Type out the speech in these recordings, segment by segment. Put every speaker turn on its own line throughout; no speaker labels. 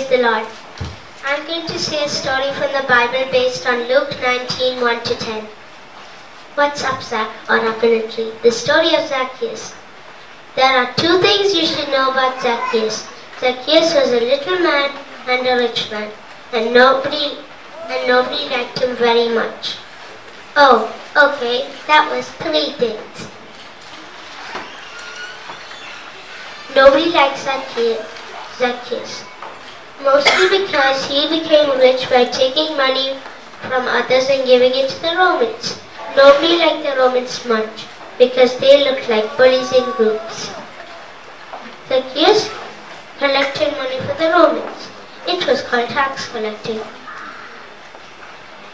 Praise the Lord. I'm going to say a story from the Bible based on Luke 19, 1-10. What's up, Zach? Or up in a tree? The story of Zacchaeus. There are two things you should know about Zacchaeus. Zacchaeus was a little man and a rich man, and nobody liked him very much. Oh, okay, that was three things. Nobody likes Zacchaeus, mostly because he became rich by taking money from others and giving it to the Romans. Nobody liked the Romans much because they looked like bullies in groups. Zacchaeus collected money for the Romans. It was called tax collecting.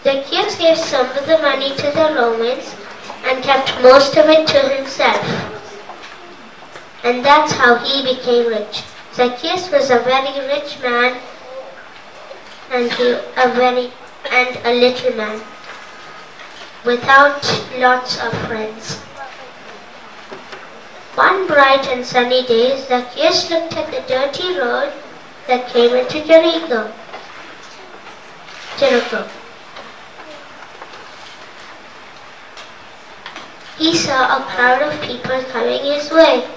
Zacchaeus gave some of the money to the Romans and kept most of it to himself. And that's how he became rich. Zacchaeus was a very rich man and a little man, without lots of friends. One bright and sunny day, Zacchaeus looked at the dirty road that came into Jericho. He saw a crowd of people coming his way.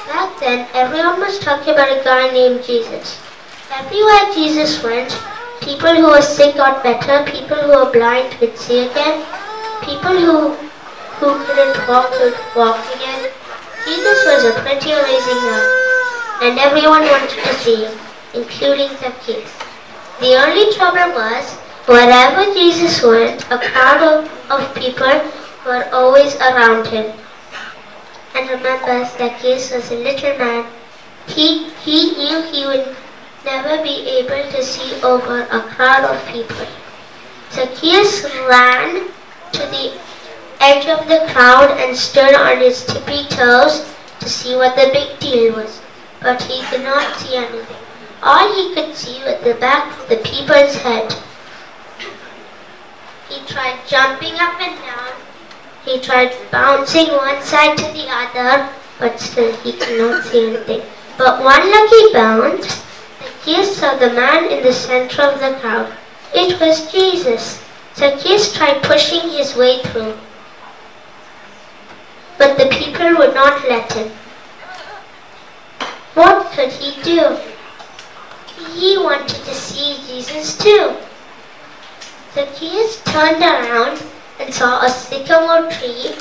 Back then, everyone was talking about a guy named Jesus. Everywhere Jesus went, people who were sick got better, people who were blind could see again, people who couldn't walk could walk again. Jesus was a pretty amazing man, and everyone wanted to see him, including Zacchaeus. The only trouble was, wherever Jesus went, a crowd of people were always around him. And remember, Zacchaeus was a little man. He knew he would never be able to see over a crowd of people. Zacchaeus ran to the edge of the crowd and stood on his tippy toes to see what the big deal was. But he could not see anything. All he could see was the back of the people's head. He tried jumping up and down. He tried bouncing one side to the other, but still he could not see anything. But one lucky bounce, Zacchaeus saw the man in the center of the crowd. It was Jesus. Zacchaeus tried pushing his way through, but the people would not let him. What could he do? He wanted to see Jesus too. Zacchaeus turned around and saw a sycamore tree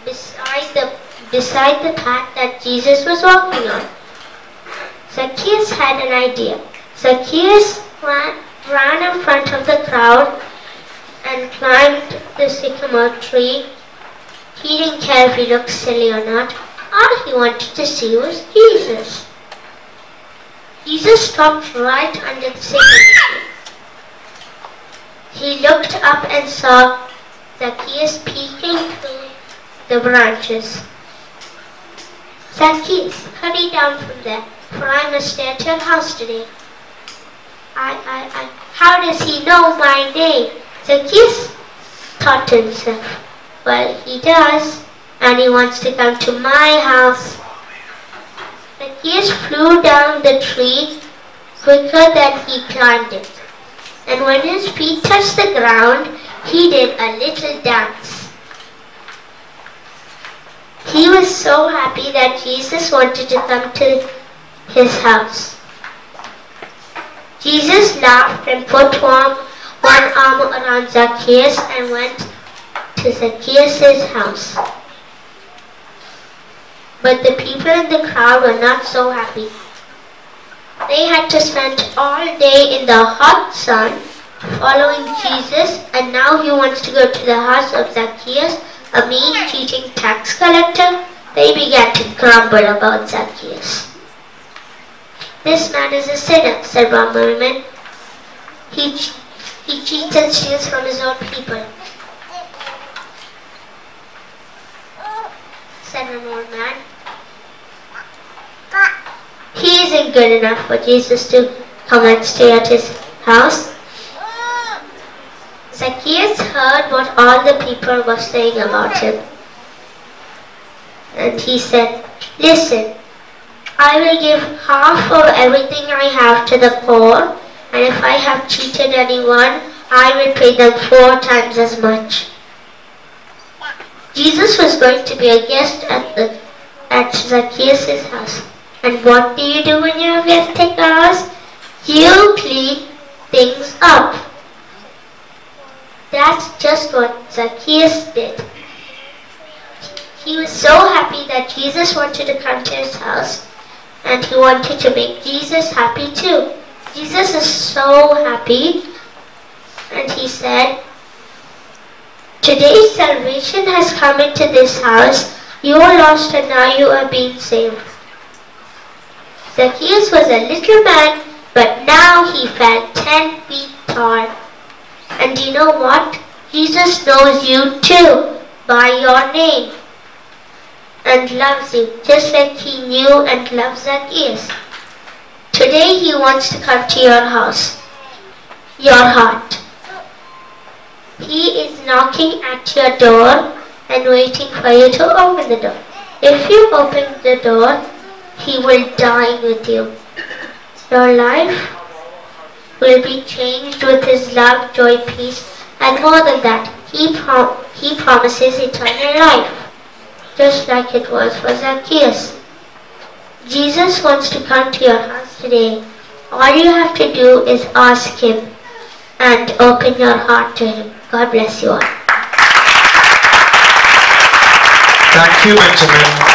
beside the path that Jesus was walking on. Zacchaeus had an idea. Zacchaeus ran in front of the crowd and climbed the sycamore tree. He didn't care if he looked silly or not. All he wanted to see was Jesus. Jesus stopped right under the sycamore tree. He looked up and saw Zacchaeus peeking through the branches. Zacchaeus, hurry down from there, for I must stay at your house today. How does he know my name? Zacchaeus thought to himself, well, he does, and he wants to come to my house. Zacchaeus flew down the tree quicker than he climbed it. And when his feet touched the ground, he did a little dance. He was so happy that Jesus wanted to come to his house. Jesus laughed and put one arm around Zacchaeus and went to Zacchaeus' house. But the people in the crowd were not so happy. They had to spend all day in the hot sun following Jesus, and now he wants to go to the house of Zacchaeus, a mean, cheating tax collector. They began to grumble about Zacchaeus. This man is a sinner, said one woman. He cheats and steals from his own people, said an old man. He isn't good enough for Jesus to come and stay at his house. Zacchaeus heard what all the people were saying about him. And he said, listen, I will give half of everything I have to the poor, and if I have cheated anyone, I will pay them 4 times as much. Jesus was going to be a guest at Zacchaeus' house. And what do you do when you're a guest at your house? You clean things up. That's just what Zacchaeus did. He was so happy that Jesus wanted to come to his house, and he wanted to make Jesus happy too. Jesus is so happy, and he said, "Today salvation has come into this house. You were lost and now you are being saved." Zacchaeus was a little man, but now he felt 10 feet tall. And you know what? Jesus knows you too, by your name, and loves you, just like he knew and loved Zacchaeus. Today he wants to come to your house, your heart. He is knocking at your door and waiting for you to open the door. If you open the door, he will dine with you. Your life will be changed with his love, joy, peace, and more than that, he promises eternal life, just like it was for Zacchaeus. Jesus wants to come to your house today. All you have to do is ask him and open your heart to him. God bless you all.
Thank you, Benjamin.